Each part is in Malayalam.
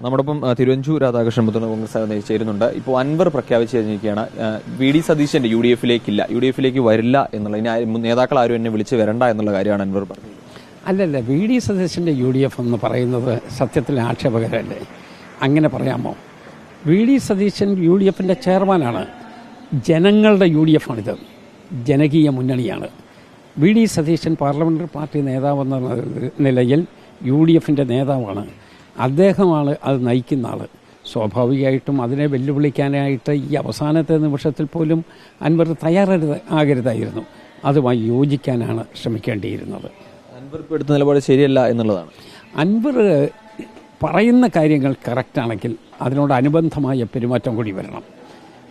നമ്മോടൊപ്പം തിരുവഞ്ചൂർ രാധാകൃഷ്ണൻ മുതിർന്ന കോൺഗ്രസ് ചേരുന്നുണ്ട്. ഇപ്പോൾ അൻവർ പ്രഖ്യാപിച്ചു കഴിഞ്ഞിരിക്കുകയാണ് വി.ഡി. സതീശന്റെ യു.ഡി.എഫിലേക്ക് വരില്ല എന്നുള്ള, ഇനി നേതാക്കൾ ആരും എന്നെ വിളിച്ച് വരണ്ട എന്നുള്ള കാര്യമാണ് അൻവർ പറഞ്ഞത്. അല്ലല്ല, വി.ഡി. സതീശന്റെ യു.ഡി.എഫ് എന്ന് പറയുന്നത് സത്യത്തിൽ ആക്ഷേപകരല്ലേ? അങ്ങനെ പറയാമോ? വി.ഡി. സതീശൻ യു.ഡി.എഫിന്റെ ചെയർമാനാണ്. ജനങ്ങളുടെ യു.ഡി.എഫാണിത്, ജനകീയ മുന്നണിയാണ്. വി.ഡി. സതീശൻ പാർലമെന്ററി പാർട്ടി നേതാവെന്ന നിലയിൽ യു.ഡി.എഫിന്റെ നേതാവാണ്. അദ്ദേഹമാണ് അത് നയിക്കുന്ന ആൾ. സ്വാഭാവികമായിട്ടും അതിനെ വെല്ലുവിളിക്കാനായിട്ട് ഈ അവസാനത്തെ നിമിഷത്തിൽ പോലും അൻവർ ആകരുതായിരുന്നു. അതുമായി യോജിക്കാനാണ് ശ്രമിക്കേണ്ടിയിരുന്നത്. അൻവർ ഇപ്പോൾ എടുത്ത നിലപാട് ശരിയല്ല എന്നുള്ളതാണ്. അൻവർ പറയുന്ന കാര്യങ്ങൾ കറക്റ്റാണെങ്കിൽ അതിനോട് അനുബന്ധമായ പെരുമാറ്റം കൂടി വരണം.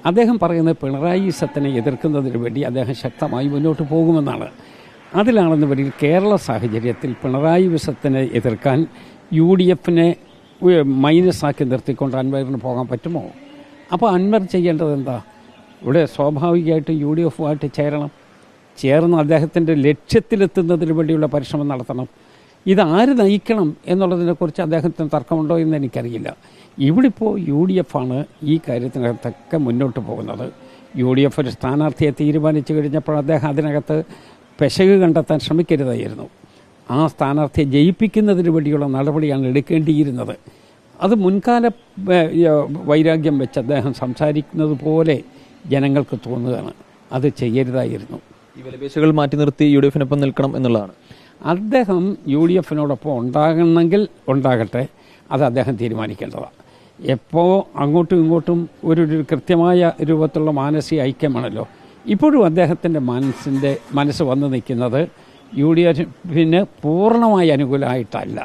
അദ്ദേഹം പറയുന്നത് പിണറായി സത്തിനെ എതിർക്കുന്നതിന് വേണ്ടി അദ്ദേഹം ശക്തമായി മുന്നോട്ട് പോകുമെന്നാണ്. അതിലാണെന്ന് വരിൽ കേരള സാഹചര്യത്തിൽ പിണറായി വിസത്തിനെ എതിർക്കാൻ യു.ഡി.എഫിനെ മൈനസാക്കി നിർത്തിക്കൊണ്ട് അൻവറിന് പോകാൻ പറ്റുമോ? അപ്പോൾ അൻവർ ചെയ്യേണ്ടത് എന്താ? ഇവിടെ സ്വാഭാവികമായിട്ടും യു.ഡി.എഫുമായിട്ട് ചേർന്ന് അദ്ദേഹത്തിൻ്റെ ലക്ഷ്യത്തിലെത്തുന്നതിന് വേണ്ടിയുള്ള പരിശ്രമം നടത്തണം. ഇതാര് നയിക്കണം എന്നുള്ളതിനെക്കുറിച്ച് അദ്ദേഹത്തിന് തർക്കമുണ്ടോ എന്ന് എനിക്കറിയില്ല. ഇവിടിപ്പോൾ യു.ഡി.എഫാണ് ഈ കാര്യത്തിനകത്തൊക്കെ മുന്നോട്ട് പോകുന്നത്. യു.ഡി.എഫ് ഒരു സ്ഥാനാർത്ഥിയെ തീരുമാനിച്ചു കഴിഞ്ഞപ്പോൾ അദ്ദേഹം അതിനകത്ത് പെശക് കണ്ടെത്താൻ ശ്രമിക്കരുതായിരുന്നു. ആ സ്ഥാനാർത്ഥിയെ ജയിപ്പിക്കുന്നതിന് വേണ്ടിയുള്ള നടപടിയാണ് എടുക്കേണ്ടിയിരുന്നത്. അത് മുൻകാല വൈരാഗ്യം വെച്ച് അദ്ദേഹം സംസാരിക്കുന്നത് പോലെ ജനങ്ങൾക്ക് തോന്നുകയാണ്. അത് ചെയ്യരുതായിരുന്നു. ഈ വിലപേശകൾ മാറ്റി നിർത്തി യു.ഡി.എഫിനൊപ്പം നിൽക്കണം എന്നുള്ളതാണ്. അദ്ദേഹം യു.ഡി.എഫിനോടൊപ്പം ഉണ്ടാകണമെങ്കിൽ ഉണ്ടാകട്ടെ, അത് അദ്ദേഹം തീരുമാനിക്കേണ്ടതാണ്. എപ്പോൾ അങ്ങോട്ടും ഇങ്ങോട്ടും ഒരു കൃത്യമായ രൂപത്തിലുള്ള മാനസിക ഐക്യമാണല്ലോ. ഇപ്പോഴും അദ്ദേഹത്തിൻ്റെ മനസ്സ് വന്നു നിൽക്കുന്നത് യു.ഡി.എഫിന് പൂർണ്ണമായി അനുകൂലമായിട്ടല്ല.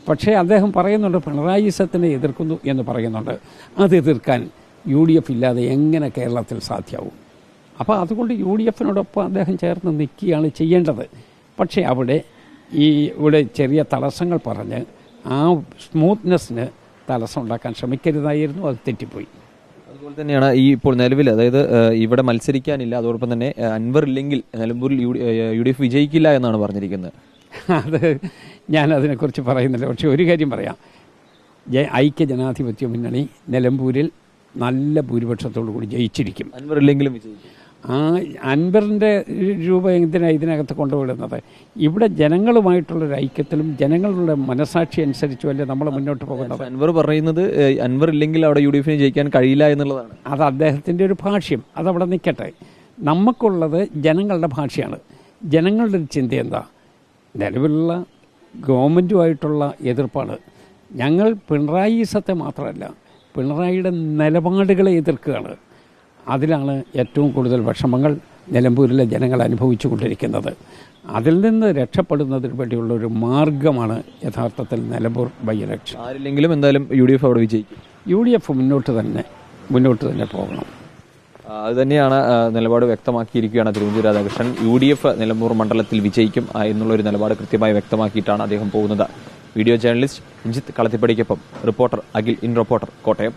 പക്ഷേ അദ്ദേഹം പറയുന്നുണ്ട് പിണറായി സത്തിനെ എതിർക്കുന്നു എന്ന് പറയുന്നുണ്ട്. അത് എതിർക്കാൻ യു.ഡി.എഫ് ഇല്ലാതെ എങ്ങനെ കേരളത്തിൽ സാധ്യമാവും? അപ്പോൾ അതുകൊണ്ട് യു.ഡി.എഫിനോടൊപ്പം അദ്ദേഹം ചേർന്ന് നിൽക്കുകയാണ് ചെയ്യേണ്ടത്. പക്ഷേ ഇവിടെ ചെറിയ തടസ്സങ്ങൾ പറഞ്ഞ് ആ സ്മൂത്ത്നെസ്സിന് തടസ്സം ഉണ്ടാക്കാൻ ശ്രമിക്കരുതായിരുന്നു. അത് തെറ്റിപ്പോയി. അതുപോലെ തന്നെയാണ് ഈ ഇപ്പോൾ നിലവിൽ, അതായത് ഇവിടെ മത്സരിക്കാനില്ല, അതോടൊപ്പം തന്നെ അൻവർ ഇല്ലെങ്കിൽ നിലമ്പൂരിൽ യു.ഡി.എഫ് വിജയിക്കില്ല എന്നാണ് പറഞ്ഞിരിക്കുന്നത്. അത് ഞാനതിനെക്കുറിച്ച് പറയുന്നില്ല. പക്ഷേ ഒരു കാര്യം പറയാം, ഐക്യ ജനാധിപത്യ മുന്നണി നിലമ്പൂരിൽ നല്ല ഭൂരിപക്ഷത്തോടു കൂടി ജയിച്ചിരിക്കും. അൻവർ ഇല്ലെങ്കിലും വിജയിക്കും. ആ അൻവറിൻ്റെ രൂപ എന്തിനാണ് ഇതിനകത്ത് കൊണ്ടുവിടുന്നത്? ഇവിടെ ജനങ്ങളുമായിട്ടുള്ളൊരു ഐക്യത്തിലും ജനങ്ങളുടെ മനസാക്ഷി അനുസരിച്ചുമല്ലേ നമ്മൾ മുന്നോട്ട് പോകുന്നത്. അൻവർ പറയുന്നത് അൻവർ ഇല്ലെങ്കിൽ അവിടെ യു.ഡി.എഫിന് ജയിക്കാൻ കഴിയില്ല എന്നുള്ളതാണ്. അത് അദ്ദേഹത്തിൻ്റെ ഒരു ഭാഷ്യം, അതവിടെ നിൽക്കട്ടെ. നമുക്കുള്ളത് ജനങ്ങളുടെ ഭാഷയാണ്. ജനങ്ങളുടെ ഒരു ചിന്ത എന്താ? നിലവിലുള്ള ഗവൺമെൻറ്റുമായിട്ടുള്ള എതിർപ്പാണ്. ഞങ്ങൾ പിണറായി സത്തെ മാത്രമല്ല, പിണറായിയുടെ നിലപാടുകളെ എതിർക്കുകയാണ്. അതിലാണ് ഏറ്റവും കൂടുതൽ വിഷമങ്ങൾ നിലമ്പൂരിലെ ജനങ്ങൾ അനുഭവിച്ചു കൊണ്ടിരിക്കുന്നത്. അതിൽ നിന്ന് രക്ഷപ്പെടുന്നതിന് വേണ്ടിയുള്ള ഒരു മാർഗമാണ് യഥാർത്ഥത്തിൽ നിലമ്പൂർ ബൈ ഇലക്ഷൻ. ആരില്ലെങ്കിലും എന്തായാലും യു.ഡി.എഫ് അവിടെ വിജയിക്കും. യു.ഡി.എഫ് മുന്നോട്ട് തന്നെ പോകണം. അതുതന്നെയാണ് നിലപാട് വ്യക്തമാക്കിയിരിക്കുകയാണ് തിരുവഞ്ചൂർ രാധാകൃഷ്ണൻ. യു.ഡി.എഫ് നിലമ്പൂർ മണ്ഡലത്തിൽ വിജയിക്കും എന്നുള്ളൊരു നിലപാട് കൃത്യമായി വ്യക്തമാക്കിയിട്ടാണ് അദ്ദേഹം പോകുന്നത്. വീഡിയോ ജേർണലിസ്റ്റ് രഞ്ജിത്ത് കളത്തിപ്പടിക്കൊപ്പം reporter Akhil, in Reporter, Kottayam.